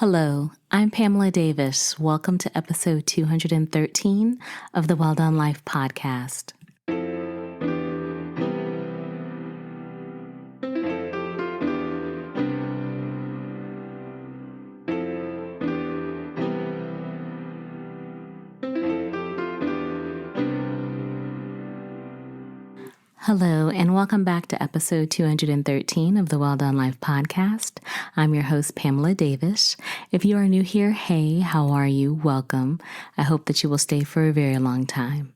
Hello, I'm Pamela Davis. Welcome to episode 213 of the Well Done Life podcast. Hello, and welcome back to episode 213 of the Well Done Life podcast. I'm your host, Pamela Davis. If you are new here, hey, how are you? Welcome. I hope that you will stay for a very long time.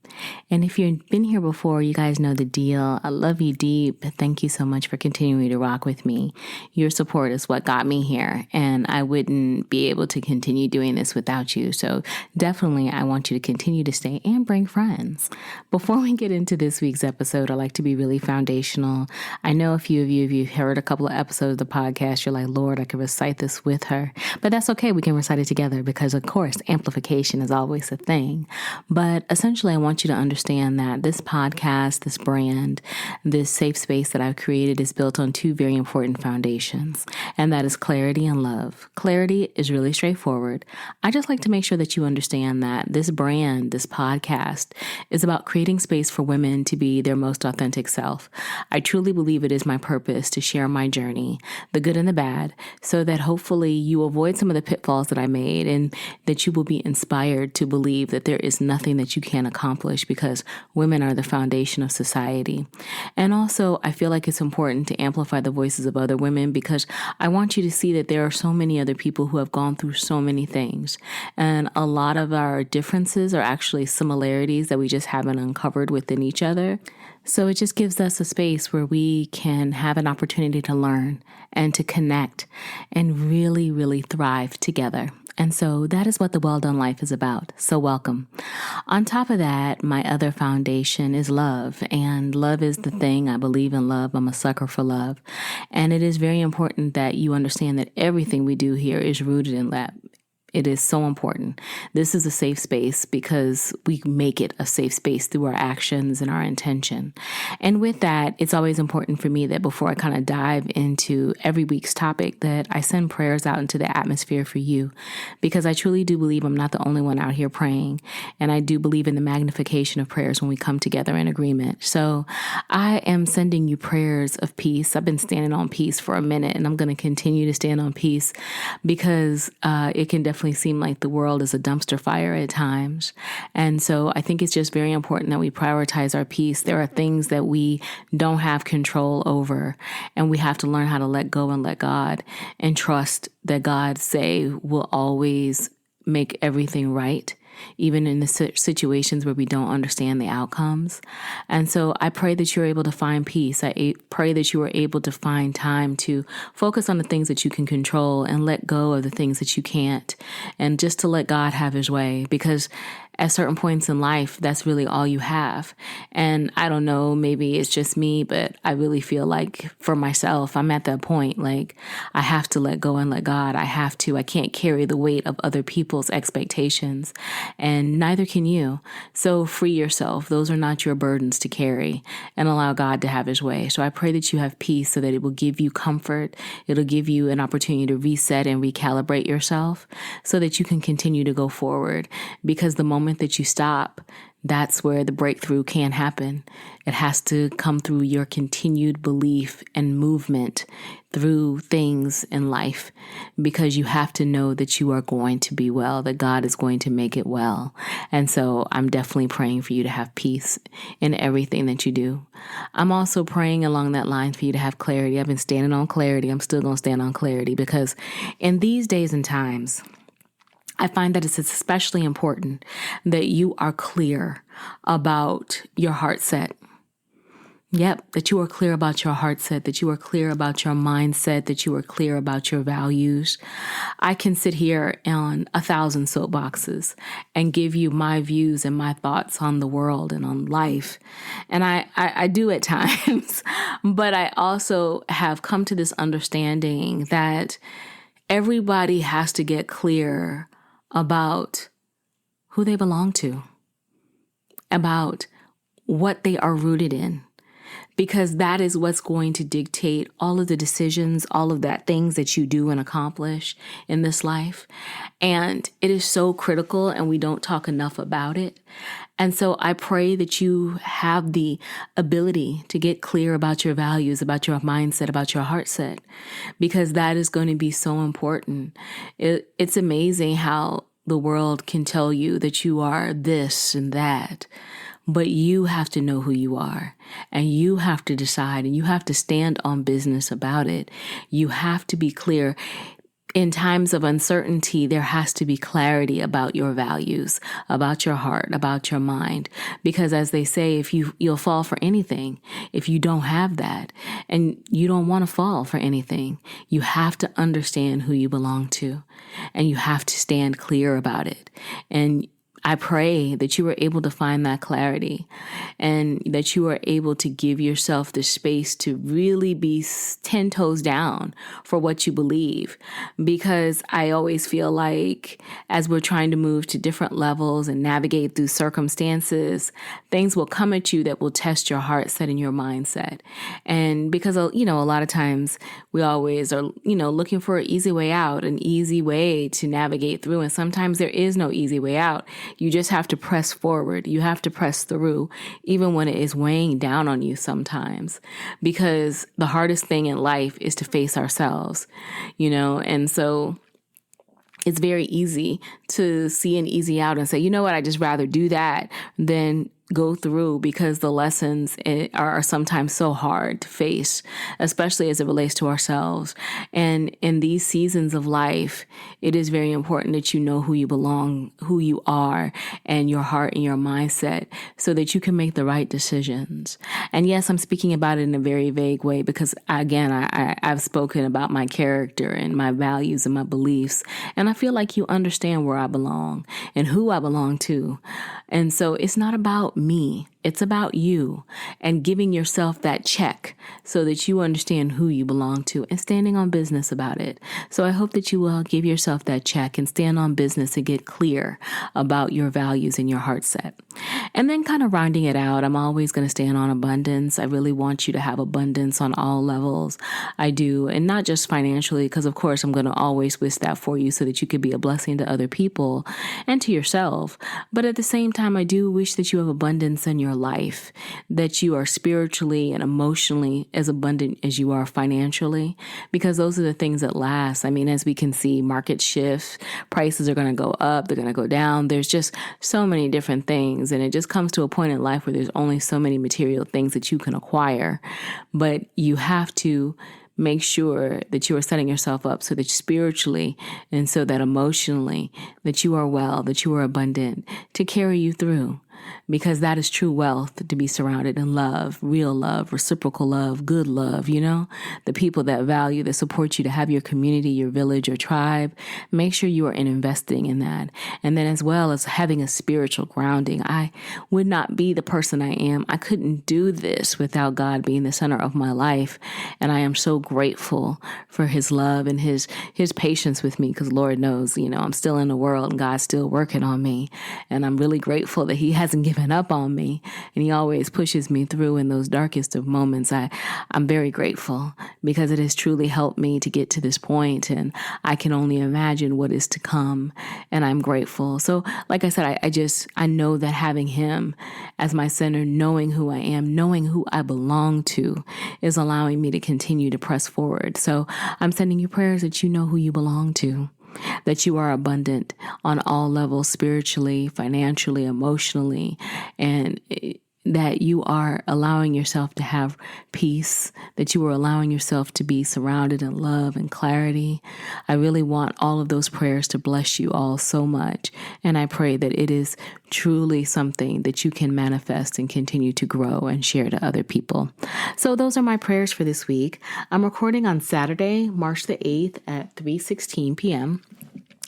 And if you've been here before, you guys know the deal. I love you deep. Thank you so much for continuing to rock with me. Your support is what got me here, and I wouldn't be able to continue doing this without you. So definitely, I want you to continue to stay and bring friends. Before we get into this week's episode, I'd like to be really foundational. I know a few of you, if you've heard a couple of episodes of the podcast, you're like, Lord, I could recite this with her. But that's okay. We can recite it together because, of course, amplification is always a thing. But essentially, I want you to understand that this podcast, this brand, this safe space that I've created is built on two very important foundations, and that is clarity and love. Clarity is really straightforward. I just like to make sure that you understand that this brand, this podcast, is about creating space for women to be their most authentic self. I truly believe it is my purpose to share my journey, the good and the bad, so that hopefully you avoid some of the pitfalls that I made and that you will be inspired to believe that there is nothing that you can't accomplish because women are the foundation of society. And also, I feel like it's important to amplify the voices of other women because I want you to see that there are so many other people who have gone through so many things. And a lot of our differences are actually similarities that we just haven't uncovered within each other. So it just gives us a space where we can have an opportunity to learn and to connect and really, really thrive together. And so that is what the Well Done Life is about. So welcome. On top of that, my other foundation is love. And love is the thing. I believe in love. I'm a sucker for love. And it is very important that you understand that everything we do here is rooted in that. It is so important. This is a safe space because we make it a safe space through our actions and our intention. And with that, it's always important for me that before I kind of dive into every week's topic, that I send prayers out into the atmosphere for you, because I truly do believe I'm not the only one out here praying. And I do believe in the magnification of prayers when we come together in agreement. So I am sending you prayers of peace. I've been standing on peace for a minute, and I'm going to continue to stand on peace because it can definitely seem like the world is a dumpster fire at times. And so I think it's just very important that we prioritize our peace. There are things that we don't have control over, and we have to learn how to let go and let God and trust that God will always make everything right, even in the situations where we don't understand the outcomes. And so I pray that you're able to find peace. I pray that you are able to find time to focus on the things that you can control and let go of the things that you can't, and just to let God have his way, because at certain points in life, that's really all you have. And I don't know, maybe it's just me, but I really feel like for myself, I'm at that point, like I have to let go and let God. I can't carry the weight of other people's expectations, and neither can you. So free yourself. Those are not your burdens to carry, and allow God to have his way. So I pray that you have peace so that it will give you comfort. It'll give you an opportunity to reset and recalibrate yourself so that you can continue to go forward, because the moment that you stop, that's where the breakthrough can happen. It has to come through your continued belief and movement through things in life, because you have to know that you are going to be well, that God is going to make it well. And so I'm definitely praying for you to have peace in everything that you do. I'm also praying along that line for you to have clarity. I've been standing on clarity. I'm still going to stand on clarity, because in these days and times, I find that it's especially important that you are clear about your heart set. Yep, that you are clear about your heart set, that you are clear about your mindset, that you are clear about your values. I can sit here on 1,000 soapboxes and give you my views and my thoughts on the world and on life. And I do at times, but I also have come to this understanding that everybody has to get clear about who they belong to, about what they are rooted in. because that is what's going to dictate all of the decisions, all of that things that you do and accomplish in this life. And it is so critical, and we don't talk enough about it. And so I pray that you have the ability to get clear about your values, about your mindset, about your heart set, because that is going to be so important. It's amazing how the world can tell you that you are this and that, but you have to know who you are, and you have to decide, and you have to stand on business about it. You have to be clear. In times of uncertainty, there has to be clarity about your values, about your heart, about your mind. Because as they say, you'll fall for anything if you don't have that. And you don't want to fall for anything. You have to understand who you belong to, and you have to stand clear about it. And I pray that you are able to find that clarity, and that you are able to give yourself the space to really be 10 toes down for what you believe. Because I always feel like as we're trying to move to different levels and navigate through circumstances, things will come at you that will test your heart set and your mindset. And because, a lot of times we always are, looking for an easy way out, an easy way to navigate through. And sometimes there is no easy way out. You just have to press forward. You have to press through, even when it is weighing down on you sometimes, because the hardest thing in life is to face ourselves, and so it's very easy to see an easy out and say, you know what, I just rather do that than go through, because the lessons are sometimes so hard to face, especially as it relates to ourselves. And in these seasons of life, it is very important that you know who you belong, who you are, and your heart and your mindset, so that you can make the right decisions. And yes, I'm speaking about it in a very vague way, because again, I've spoken about my character and my values and my beliefs, and I feel like you understand where I belong and who I belong to. And so it's not about me. It's about you, and giving yourself that check so that you understand who you belong to, and standing on business about it. So I hope that you will give yourself that check and stand on business and get clear about your values and your heart set. And then kind of rounding it out, I'm always going to stand on abundance. I really want you to have abundance on all levels. I do. And not just financially, because of course I'm going to always wish that for you so that you could be a blessing to other people and to yourself. But at the same time, I do wish that you have abundance in your life, that you are spiritually and emotionally as abundant as you are financially, because those are the things that last. I mean, as we can see, market shifts, prices are going to go up, they're going to go down. There's just so many different things. And it just comes to a point in life where there's only so many material things that you can acquire. But you have to make sure that you are setting yourself up so that spiritually and so that emotionally that you are well, that you are abundant to carry you through. Because that is true wealth, to be surrounded in love, real love, reciprocal love, good love, the people that value, that support you, to have your community, your village, your tribe. Make sure you are investing in that. And then as well as having a spiritual grounding. I would not be the person I am. I couldn't do this without God being the center of my life. And I am so grateful for his love and his patience with me, because Lord knows, I'm still in the world and God's still working on me. And I'm really grateful that he hasn't given up on me, and he always pushes me through in those darkest of moments. I'm very grateful, because it has truly helped me to get to this point, and I can only imagine what is to come, and I'm grateful. So like I said, I know that having him as my center, knowing who I am, knowing who I belong to, is allowing me to continue to press forward. So I'm sending you prayers that you know who you belong to, that you are abundant on all levels, spiritually, financially, emotionally, and that you are allowing yourself to have peace, that you are allowing yourself to be surrounded in love and clarity. I really want all of those prayers to bless you all so much. And I pray that it is truly something that you can manifest and continue to grow and share to other people. So those are my prayers for this week. I'm recording on Saturday, March the 8th at 3:16 p.m.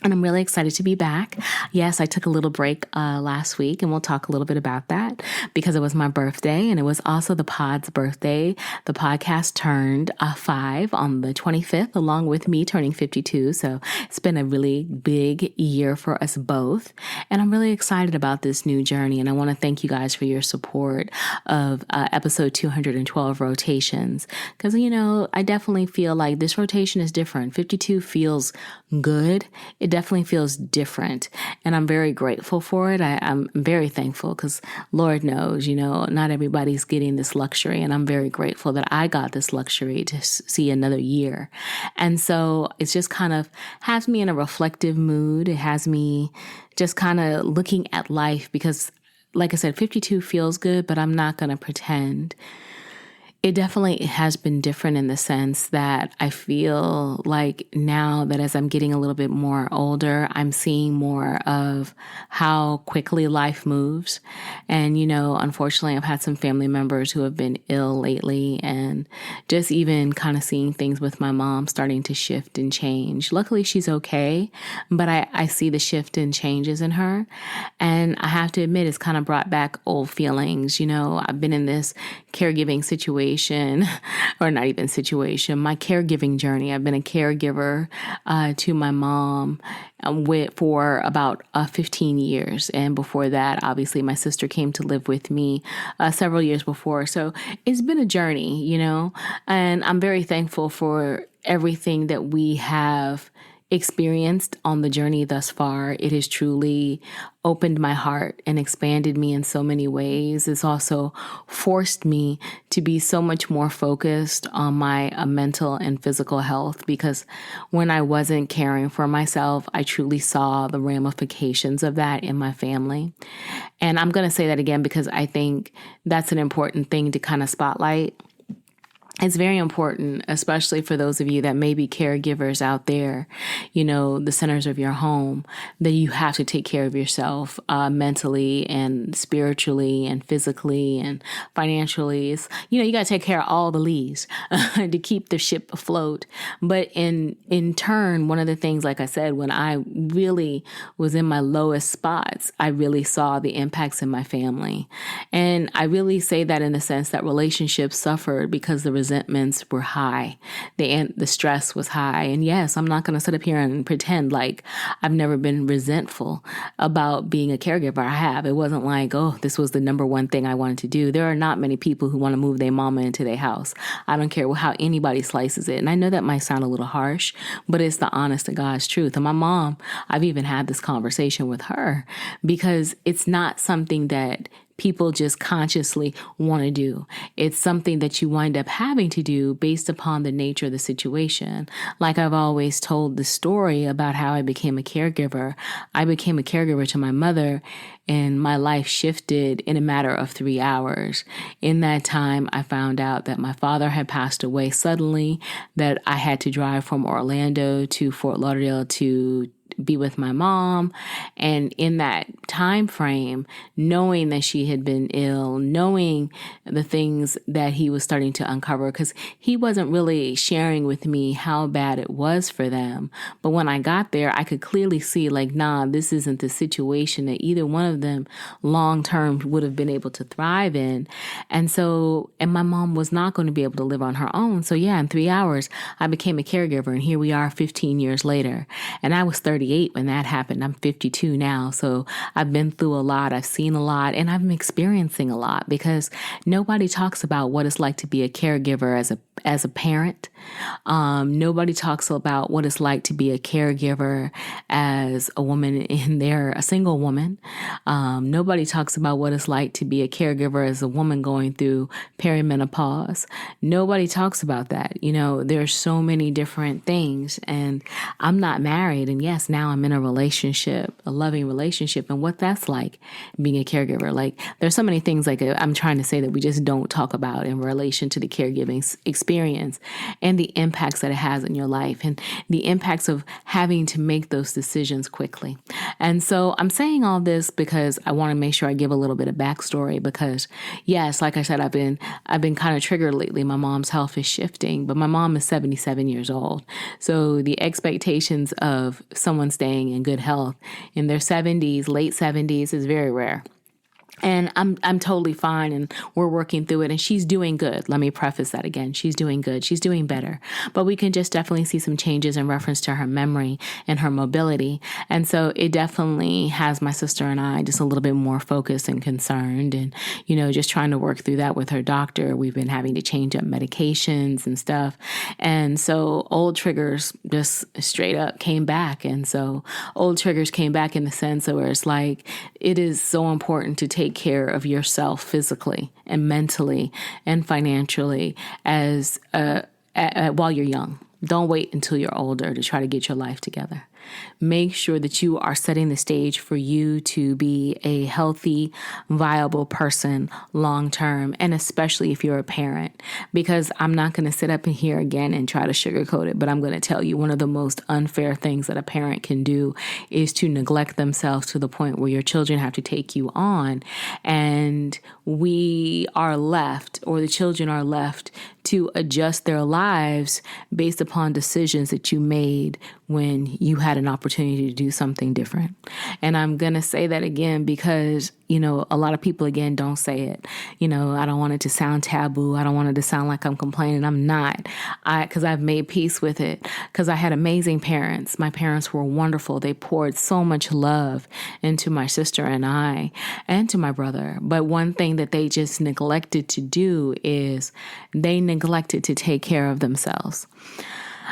And I'm really excited to be back. Yes, I took a little break last week, and we'll talk a little bit about that because it was my birthday, and it was also the pod's birthday. The podcast turned 5 on the 25th, along with me turning 52. So it's been a really big year for us both. And I'm really excited about this new journey. And I want to thank you guys for your support of episode 212 rotations. Because, I definitely feel like this rotation is different. 52 feels good. It definitely feels different. And I'm very grateful for it. I'm very thankful because Lord knows, not everybody's getting this luxury. And I'm very grateful that I got this luxury to see another year. And so it's just kind of has me in a reflective mood. It has me just kind of looking at life because, like I said, 52 feels good, but I'm not going to pretend. It definitely has been different in the sense that I feel like now that as I'm getting a little bit more older, I'm seeing more of how quickly life moves. And, unfortunately, I've had some family members who have been ill lately, and just even kind of seeing things with my mom starting to shift and change. Luckily, she's okay, but I see the shift and changes in her. And I have to admit, it's kind of brought back old feelings. I've been in this caregiving situation, or not even situation, my caregiving journey. I've been a caregiver to my mom for about 15 years. And before that, obviously, my sister came to live with me several years before. So it's been a journey, and I'm very thankful for everything that we have experienced on the journey thus far. It has truly opened my heart and expanded me in so many ways. It's also forced me to be so much more focused on my mental and physical health, because when I wasn't caring for myself, I truly saw the ramifications of that in my family. And I'm going to say that again because I think that's an important thing to kind of spotlight. It's very important, especially for those of you that may be caregivers out there, the centers of your home, that you have to take care of yourself mentally and spiritually and physically and financially. You got to take care of all the leaves to keep the ship afloat. But in turn, one of the things, like I said, when I really was in my lowest spots, I really saw the impacts in my family. And I really say that in the sense that relationships suffered because the resentments were high. The stress was high. And yes, I'm not going to sit up here and pretend like I've never been resentful about being a caregiver. I have. It wasn't like, oh, this was the number one thing I wanted to do. There are not many people who want to move their mama into their house. I don't care how anybody slices it. And I know that might sound a little harsh, but it's the honest to God's truth. And my mom, I've even had this conversation with her because it's not something that people just consciously want to do. It's something that you wind up having to do based upon the nature of the situation. Like I've always told the story about how I became a caregiver. I became a caregiver to my mother, and my life shifted in a matter of 3 hours. In that time, I found out that my father had passed away suddenly, that I had to drive from Orlando to Fort Lauderdale to be with my mom. And in that time frame, knowing that she had been ill, knowing the things that he was starting to uncover, because he wasn't really sharing with me how bad it was for them. But when I got there, I could clearly see like, nah, this isn't the situation that either one of them long term would have been able to thrive in. And my mom was not going to be able to live on her own. So yeah, in 3 hours, I became a caregiver, and here we are 15 years later. And I was 38 when that happened. I'm 52 now. So I've been through a lot. I've seen a lot, and I'm experiencing a lot, because nobody talks about what it's like to be a caregiver as a parent. Nobody talks about what it's like to be a caregiver as a woman a single woman. Nobody talks about what it's like to be a caregiver as a woman going through perimenopause. Nobody talks about that. There's so many different things, and I'm not married. And yes, now I'm in a relationship, a loving relationship, and what that's like being a caregiver. Like there's so many things I'm trying to say that we just don't talk about in relation to the caregiving experience and the impacts that it has in your life and the impacts of having to make those decisions quickly. And so I'm saying all this because I want to make sure I give a little bit of backstory because yes, like I said, I've been kind of triggered lately. My mom's health is shifting, but my mom is 77 years old. So the expectations of someone staying in good health in their 70s, late 70s is very rare. And I'm totally fine, and we're working through it, and she's doing good. Let me preface that again. She's doing good. She's doing better. But we can just definitely see some changes in reference to her memory and her mobility. And so it definitely has my sister and I just a little bit more focused and concerned and, just trying to work through that with her doctor. We've been having to change up medications and stuff. And so old triggers just straight up came back. And so old triggers came back in the sense of where it's like, it is so important to take care of yourself physically and mentally and financially while you're young. Don't wait until you're older to try to get your life together. Make sure that you are setting the stage for you to be a healthy, viable person long term, and especially if you're a parent, because I'm not going to sit up in here again and try to sugarcoat it, but I'm going to tell you one of the most unfair things that a parent can do is to neglect themselves to the point where your children have to take you on, and we are left, or the children are left, to adjust their lives based upon decisions that you made when you had an opportunity to do something different. And I'm going to say that again because, a lot of people, again, don't say it. I don't want it to sound taboo. I don't want it to sound like I'm complaining. I'm not. Because I've made peace with it. Because I had amazing parents. My parents were wonderful. They poured so much love into my sister and I, and to my brother. But one thing that they just neglected to do is they neglected to take care of themselves.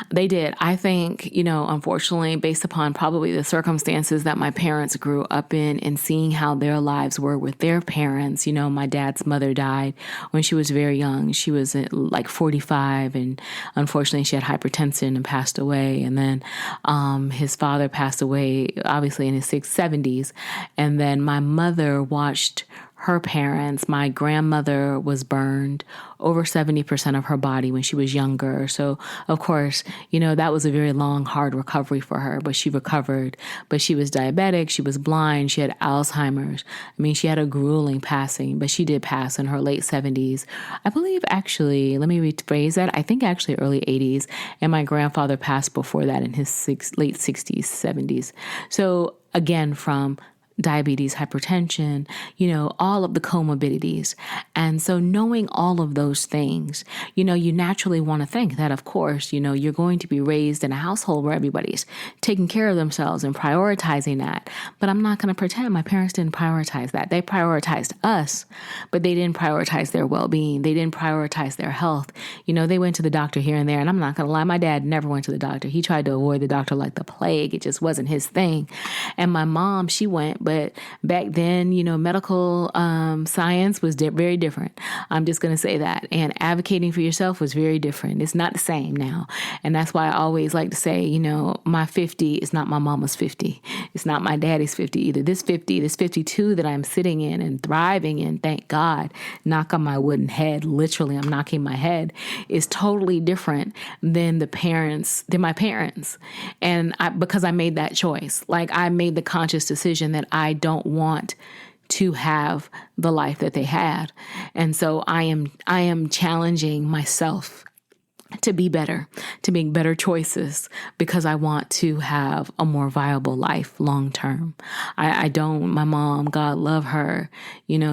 They did. I think, unfortunately, based upon probably the circumstances that my parents grew up in and seeing how their lives were with their parents, my dad's mother died when she was very young. She was like 45, and unfortunately she had hypertension and passed away. And then his father passed away, obviously in his 70s. And then my mother watched her parents. My grandmother was burned over 70% of her body when she was younger. So, of course, that was a very long, hard recovery for her, but she recovered. But she was diabetic. She was blind. She had Alzheimer's. I mean, she had a grueling passing, but she did pass in her late 70s. I believe, actually, let me rephrase that. I think actually early 80s. And my grandfather passed before that in his late 60s, 70s. So, again, from diabetes, hypertension, all of the comorbidities. And so knowing all of those things, you naturally want to think that, of course, you're going to be raised in a household where everybody's taking care of themselves and prioritizing that. But I'm not going to pretend my parents didn't prioritize that. They prioritized us, but they didn't prioritize their well-being. They didn't prioritize their health. They went to the doctor here and there. And I'm not going to lie, my dad never went to the doctor. He tried to avoid the doctor like the plague. It just wasn't his thing. And my mom, she went, but back then, medical science was very different. I'm just going to say that. And advocating for yourself was very different. It's not the same now. And that's why I always like to say, my 50 is not my mama's 50. It's not my daddy's 50 either. This 52 that I'm sitting in and thriving in, thank God, knock on my wooden head, literally I'm knocking my head, is totally different than my parents. And because I made that choice, like I made the conscious decision that I don't want to have the life that they had. And so I am challenging myself to be better, to make better choices, because I want to have a more viable life long term. My mom, God love her,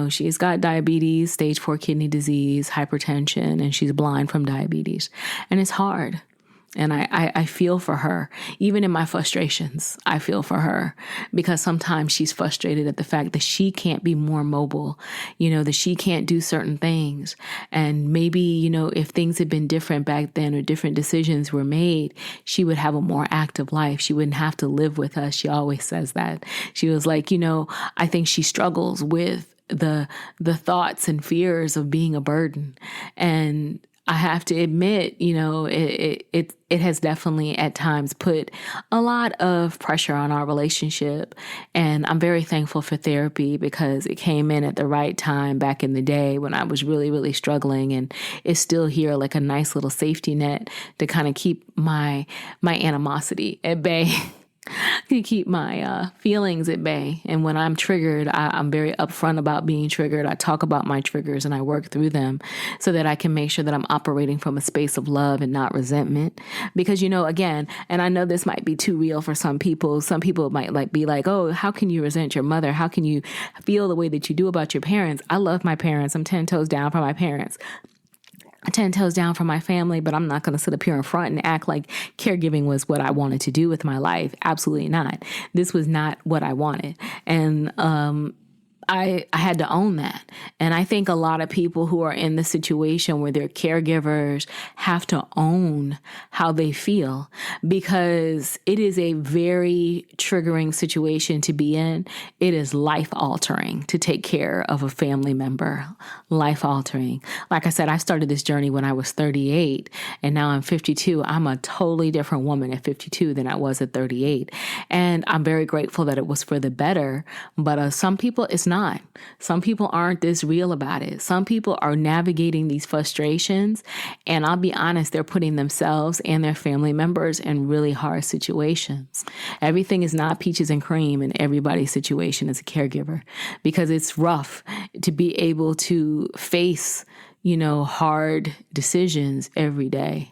she's got diabetes, stage 4 kidney disease, hypertension, and she's blind from diabetes. And it's hard. And I feel for her. Even in my frustrations, I feel for her, because sometimes she's frustrated at the fact that she can't be more mobile, that she can't do certain things. And maybe, if things had been different back then, or different decisions were made, she would have a more active life. She wouldn't have to live with us. She always says that. She was like, I think she struggles with the thoughts and fears of being a burden. And I have to admit, it has definitely at times put a lot of pressure on our relationship. And I'm very thankful for therapy, because it came in at the right time back in the day when I was really, really struggling. And it's still here like a nice little safety net to kind of keep my animosity at bay. to keep my feelings at bay. And when I'm triggered, I'm very upfront about being triggered. I talk about my triggers and I work through them so that I can make sure that I'm operating from a space of love and not resentment. Because, again, and I know this might be too real for some people. Some people might be like, oh, how can you resent your mother? How can you feel the way that you do about your parents? I love my parents. I'm 10 toes down for my parents. 10 toes down for my family, but I'm not going to sit up here in front and act like caregiving was what I wanted to do with my life. Absolutely not. This was not what I wanted. And, I had to own that. And I think a lot of people who are in the situation where they're caregivers have to own how they feel, because it is a very triggering situation to be in. It is life altering to take care of a family member, life altering. Like I said, I started this journey when I was 38 and now I'm 52. I'm a totally different woman at 52 than I was at 38. And I'm very grateful that it was for the better. But some people, it's not. Some people aren't this real about it. Some people are navigating these frustrations, and I'll be honest, they're putting themselves and their family members in really hard situations. Everything is not peaches and cream in everybody's situation as a caregiver, because it's rough to be able to face hard decisions every day,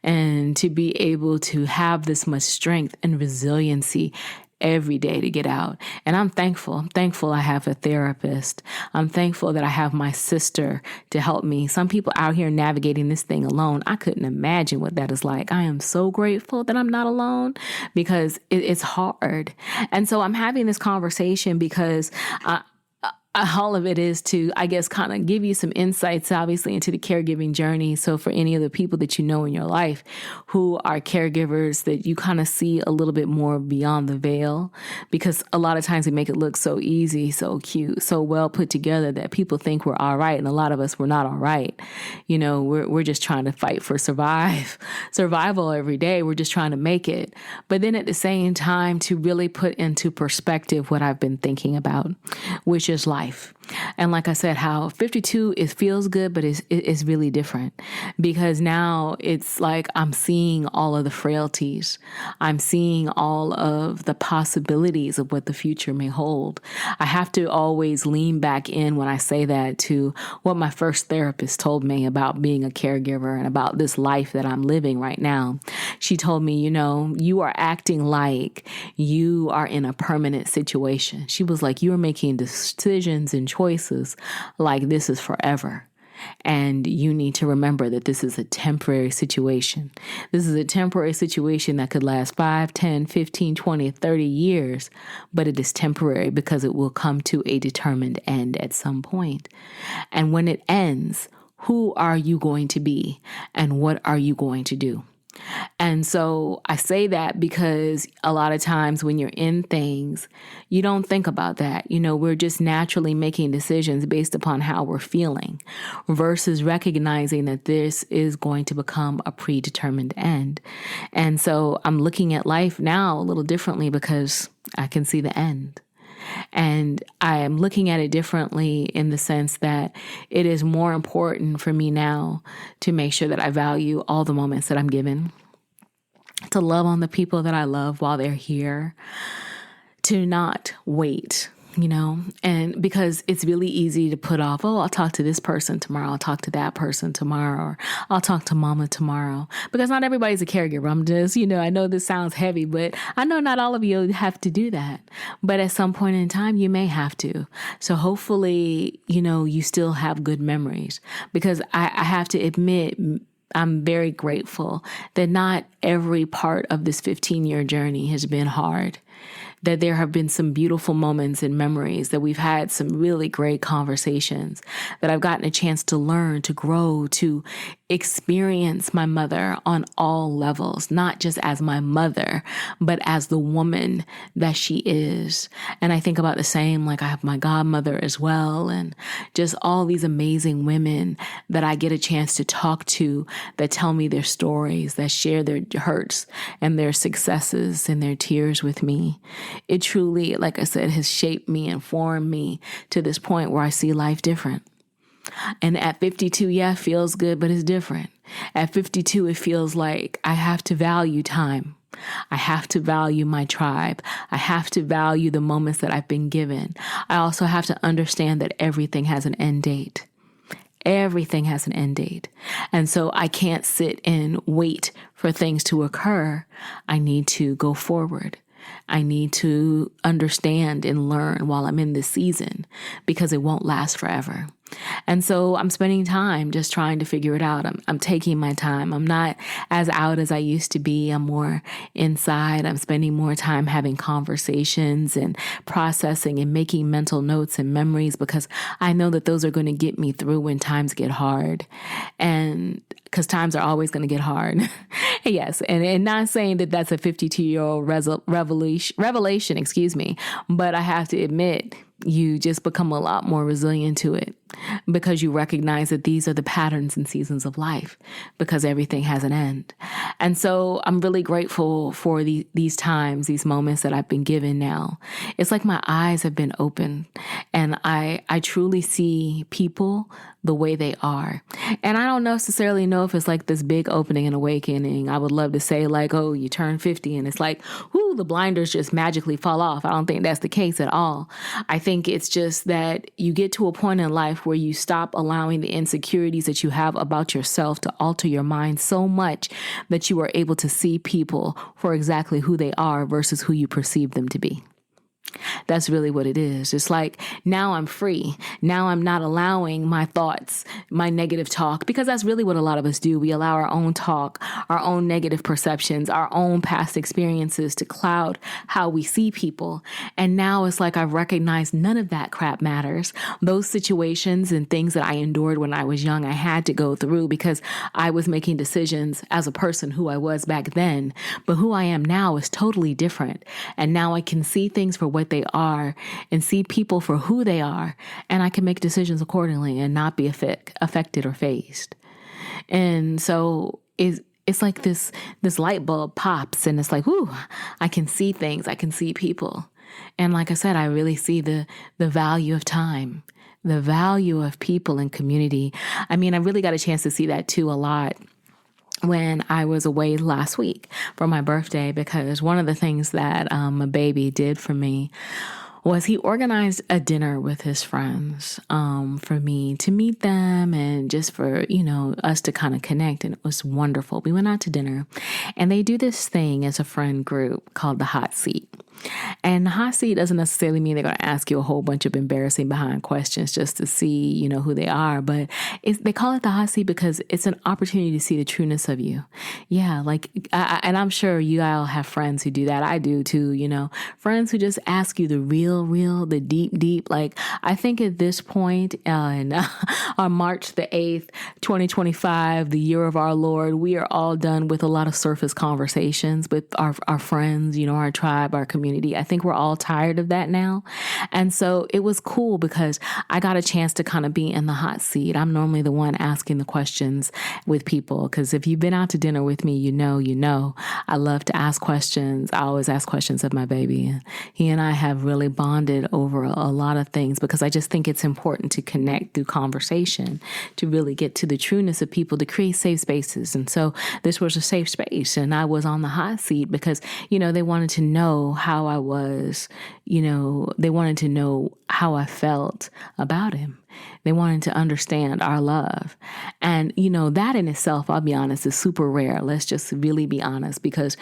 and to be able to have this much strength and resiliency every day to get out. And I'm thankful. I'm thankful I have a therapist. I'm thankful that I have my sister to help me. Some people out here navigating this thing alone, I couldn't imagine what that is like. I am so grateful that I'm not alone, because it's hard. And so I'm having this conversation because all of it is to, I guess, kind of give you some insights, obviously, into the caregiving journey. So for any of the people that you know in your life who are caregivers, that you kind of see a little bit more beyond the veil, because a lot of times we make it look so easy, so cute, so well put together that people think we're all right. And a lot of us, we're not all right. We're just trying to fight for survival every day. We're just trying to make it. But then at the same time, to really put into perspective what I've been thinking about, which is life. And like I said, how 52, it feels good, but it's really different, because now it's like I'm seeing all of the frailties. I'm seeing all of the possibilities of what the future may hold. I have to always lean back in when I say that to what my first therapist told me about being a caregiver and about this life that I'm living right now. She told me, you are acting like you are in a permanent situation. She was like, you are making decisions and choices like this is forever. And you need to remember that this is a temporary situation. This is a temporary situation that could last 5, 10, 15, 20, 30 years, but it is temporary because it will come to a determined end at some point. And when it ends, who are you going to be and what are you going to do? And so I say that because a lot of times when you're in things, you don't think about that. We're just naturally making decisions based upon how we're feeling versus recognizing that this is going to become a predetermined end. And so I'm looking at life now a little differently because I can see the end. And I am looking at it differently in the sense that it is more important for me now to make sure that I value all the moments that I'm given, to love on the people that I love while they're here, to not wait, and because it's really easy to put off, I'll talk to this person tomorrow. I'll talk to that person tomorrow, or I'll talk to mama tomorrow, because not everybody's a caregiver. I'm just, I know this sounds heavy, but I know not all of you have to do that. But at some point in time, you may have to. So hopefully, you still have good memories, because I have to admit, I'm very grateful that not every part of this 15-year journey has been hard, that there have been some beautiful moments and memories, that we've had some really great conversations, that I've gotten a chance to learn, to grow, to experience my mother on all levels, not just as my mother, but as the woman that she is. And I think about the same, like I have my godmother as well, and just all these amazing women that I get a chance to talk to, that tell me their stories, that share their hurts and their successes and their tears with me. It truly, like I said, has shaped me and formed me to this point where I see life different. And at 52, it feels good, but it's different. At 52, it feels like I have to value time. I have to value my tribe. I have to value the moments that I've been given. I also have to understand that everything has an end date. Everything has an end date. And so I can't sit and wait for things to occur. I need to go forward. I need to understand and learn while I'm in this season because it won't last forever. And so I'm spending time just trying to figure it out. I'm taking my time. I'm not as out as I used to be. I'm more inside. I'm spending more time having conversations and processing and making mental notes and memories because I know that those are going to get me through when times get hard. And because times are always going to get hard. Yes. And not saying that that's a 52-year-old revelation, but I have to admit, you just become a lot more resilient to it because you recognize that these are the patterns and seasons of life because everything has an end. And so I'm really grateful for these times, these moments that I've been given now. It's like my eyes have been opened and I truly see people the way they are. And I don't necessarily know if it's like this big opening and awakening. I would love to say like, oh, you turn 50 and it's like, whoo, the blinders just magically fall off. I don't think that's the case at all. I think it's just that you get to a point in life where you stop allowing the insecurities that you have about yourself to alter your mind so much that you are able to see people for exactly who they are versus who you perceive them to be. That's really what it is. It's like now I'm free. Now I'm not allowing my thoughts, my negative talk, because that's really what a lot of us do. We allow our own talk, our own negative perceptions, our own past experiences to cloud how we see people. And now it's like I've recognized none of that crap matters. Those situations and things that I endured when I was young, I had to go through because I was making decisions as a person who I was back then. But who I am now is totally different. And now I can see things for what they are and see people for who they are. And I can make decisions accordingly and not be affected or fazed. And so it's like this light bulb pops and it's like, whoo, I can see things. I can see people. And like I said, I really see the value of time, the value of people and community. I mean, I really got a chance to see that too a lot when I was away last week for my birthday, because one of the things that my baby did for me was he organized a dinner with his friends for me to meet them and just for, us to kind of connect. And it was wonderful. We went out to dinner and they do this thing as a friend group called the hot seat. And the hot seat doesn't necessarily mean they're going to ask you a whole bunch of embarrassing behind questions just to see, who they are. But they call it the hot seat because it's an opportunity to see the trueness of you. Yeah, and I'm sure you all have friends who do that. I do too, friends who just ask you the real, the deep. Like, I think at this point on March the 8th, 2025, the year of our Lord, we are all done with a lot of surface conversations with our friends, our tribe, our community. I think we're all tired of that now. And so it was cool because I got a chance to kind of be in the hot seat. I'm normally the one asking the questions with people because if you've been out to dinner with me, you know, I love to ask questions. I always ask questions of my baby. He and I have really bonded over a lot of things because I just think it's important to connect through conversation to really get to the trueness of people, to create safe spaces. And so this was a safe space and I was on the hot seat because, they wanted to know how I was, they wanted to know how I felt about him. They wanted to understand our love. And, that in itself, I'll be honest, is super rare. Let's just really be honest, because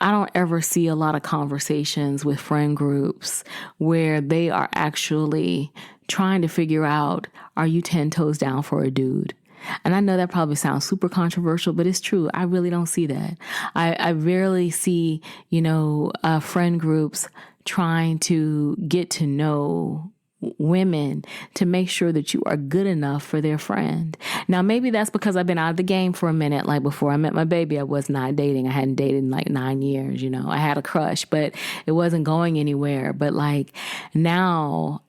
I don't ever see a lot of conversations with friend groups where they are actually trying to figure out, are you 10 toes down for a dude? And I know that probably sounds super controversial, but it's true. I really don't see that. I rarely see, friend groups trying to get to know women to make sure that you are good enough for their friend. Now, maybe that's because I've been out of the game for a minute. Like before I met my baby, I was not dating. I hadn't dated in like 9 years. I had a crush, but it wasn't going anywhere. But like now,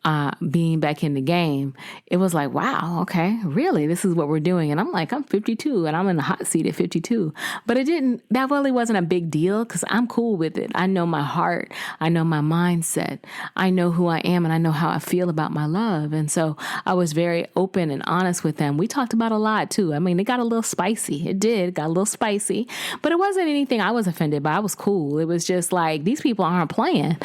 being back in the game, it was like, wow, okay, really, this is what we're doing. And I'm like, I'm 52 and I'm in the hot seat at 52. But that really wasn't a big deal because I'm cool with it. I know my heart. I know my mindset. I know who I am and I know how I feel about my love. And so I was very open and honest with them. We talked about a lot too. I mean, it got a little spicy. It got a little spicy, but it wasn't anything I was offended by. I was cool. It was just like, these people aren't playing.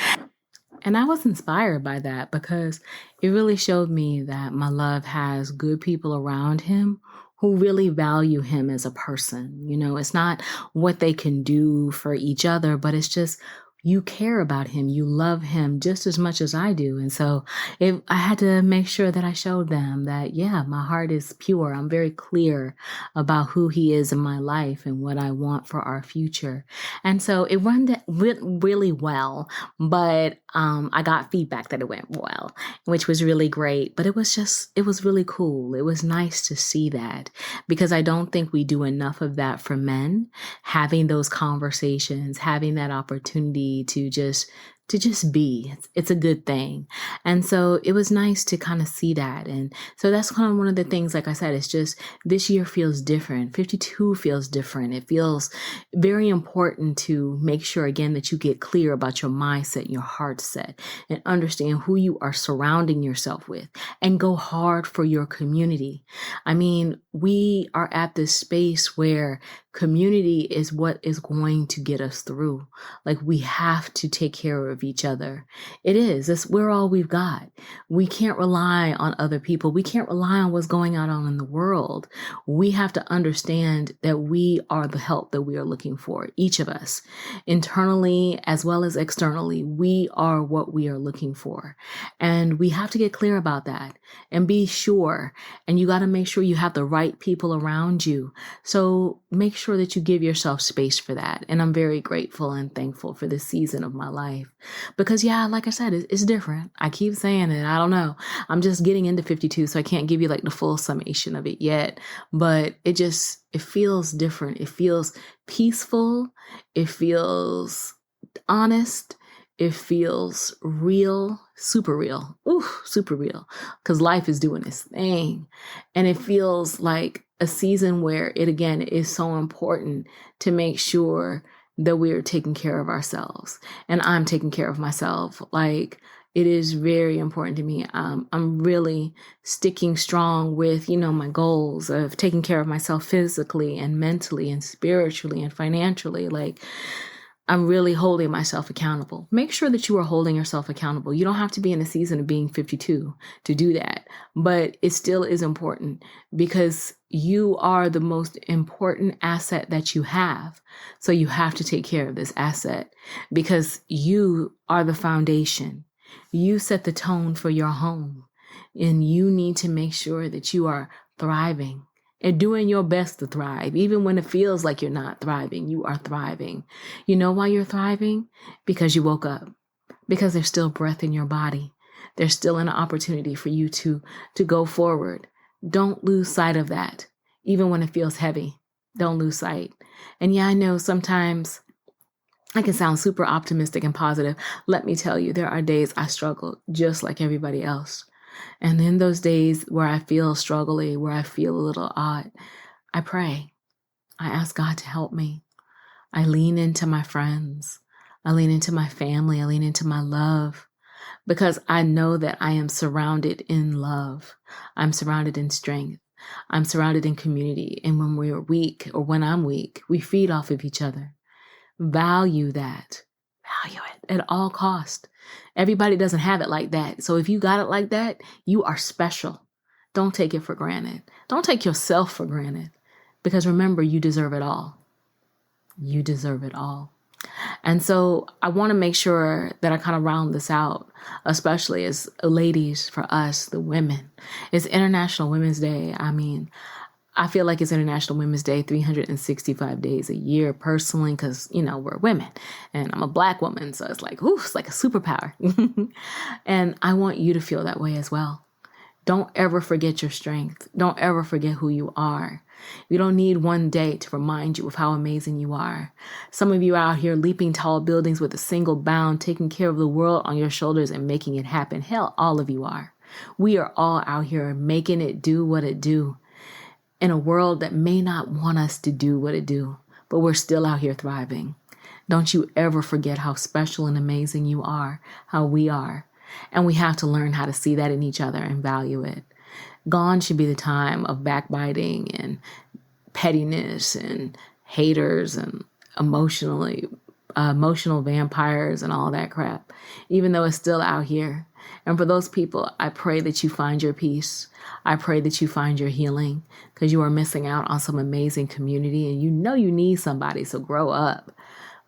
And I was inspired by that because it really showed me that my love has good people around him who really value him as a person. You know, it's not what they can do for each other, but it's just you care about him. You love him just as much as I do. And so I had to make sure that I showed them that, yeah, my heart is pure. I'm very clear about who he is in my life and what I want for our future. And so it went really well, but I got feedback that it went well, which was really great. But it was really cool. It was nice to see that because I don't think we do enough of that for men, having those conversations, having that opportunity to just be. It's a good thing. And so it was nice to kind of see that. And so that's kind of one of the things, like I said, it's just this year feels different. 52 feels different. It feels very important to make sure, again, that you get clear about your mindset, your heart set, and understand who you are surrounding yourself with and go hard for your community. I mean, we are at this space where community is what is going to get us through. Like we have to take care of each other. We're all we've got. We can't rely on other people. We can't rely on what's going on in the world. We have to understand that we are the help that we are looking for. Each of us, internally as well as externally, we are what we are looking for. And we have to get clear about that and be sure. And you got to make sure you have the right people around you. So make sure that you give yourself space for that. And I'm very grateful and thankful for this season of my life because, yeah, like I said, it's different. I keep saying it. I don't know. I'm just getting into 52, so I can't give you like the full summation of it yet, but it feels different. It feels peaceful. It feels honest. It feels real, super real. Ooh, super real. Because life is doing this thing. And it feels like a season where it, again, is so important to make sure that we're taking care of ourselves. And I'm taking care of myself. Like, it is very important to me. I'm really sticking strong with, my goals of taking care of myself physically and mentally and spiritually and financially. Like, I'm really holding myself accountable. Make sure that you are holding yourself accountable. You don't have to be in a season of being 52 to do that, but it still is important because you are the most important asset that you have. So you have to take care of this asset because you are the foundation. You set the tone for your home and you need to make sure that you are thriving and doing your best to thrive. Even when it feels like you're not thriving, you are thriving. You know why you're thriving? Because you woke up. Because there's still breath in your body. There's still an opportunity for you to go forward. Don't lose sight of that. Even when it feels heavy, don't lose sight. And yeah, I know sometimes I can sound super optimistic and positive. Let me tell you, there are days I struggle just like everybody else. And in those days where I feel struggly, where I feel a little odd, I pray. I ask God to help me. I lean into my friends. I lean into my family. I lean into my love because I know that I am surrounded in love. I'm surrounded in strength. I'm surrounded in community. And when we're weak or when I'm weak, we feed off of each other. Value that. Value it at all cost. Everybody doesn't have it like that. So if you got it like that, you are special. Don't take it for granted. Don't take yourself for granted because remember, you deserve it all. You deserve it all. And so I want to make sure that I kind of round this out, especially as ladies, for us, the women. It's International Women's Day. I mean, I feel like it's International Women's Day 365 days a year personally because, we're women and I'm a Black woman. So it's like, ooh, it's like a superpower. And I want you to feel that way as well. Don't ever forget your strength. Don't ever forget who you are. You don't need one day to remind you of how amazing you are. Some of you out here leaping tall buildings with a single bound, taking care of the world on your shoulders and making it happen. Hell, all of you are. We are all out here making it do what it do in a world that may not want us to do what it do, but we're still out here thriving. Don't you ever forget how special and amazing you are, how we are. And we have to learn how to see that in each other and value it. Gone should be the time of backbiting and pettiness and haters and emotional vampires and all that crap, even though it's still out here. And for those people, I pray that you find your peace. I pray that you find your healing, because you are missing out on some amazing community and you know you need somebody, so grow up.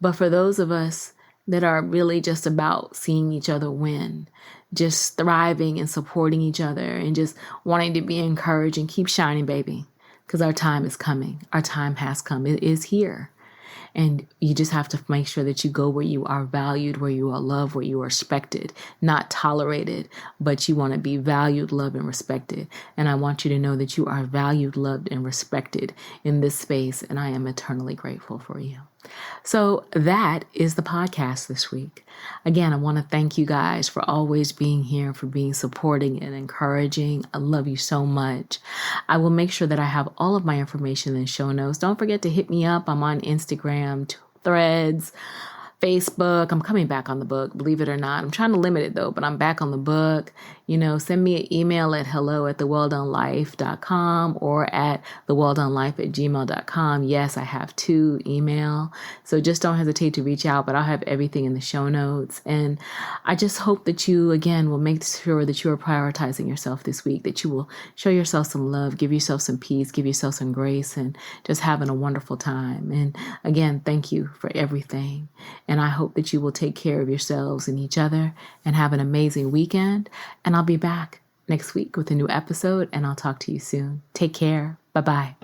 But for those of us that are really just about seeing each other win, just thriving and supporting each other and just wanting to be encouraged and keep shining, baby, because our time is coming. Our time has come. It is here. And you just have to make sure that you go where you are valued, where you are loved, where you are respected, not tolerated, but you want to be valued, loved, and respected. And I want you to know that you are valued, loved, and respected in this space. And I am eternally grateful for you. So that is the podcast this week. Again, I want to thank you guys for always being here, for being supporting and encouraging. I love you so much. I will make sure that I have all of my information in the show notes. Don't forget to hit me up. I'm on Instagram, Threads, Facebook. I'm coming back on the book, believe it or not. I'm trying to limit it though, but I'm back on the book. Send me an email at hello@thewelldonelife.com or at thewelldonelife@gmail.com. Yes, I have 2 email. So just don't hesitate to reach out, but I'll have everything in the show notes. And I just hope that you, again, will make sure that you are prioritizing yourself this week, that you will show yourself some love, give yourself some peace, give yourself some grace, and just having a wonderful time. And again, thank you for everything. And I hope that you will take care of yourselves and each other and have an amazing weekend. And I'll be back next week with a new episode, and I'll talk to you soon. Take care. Bye-bye.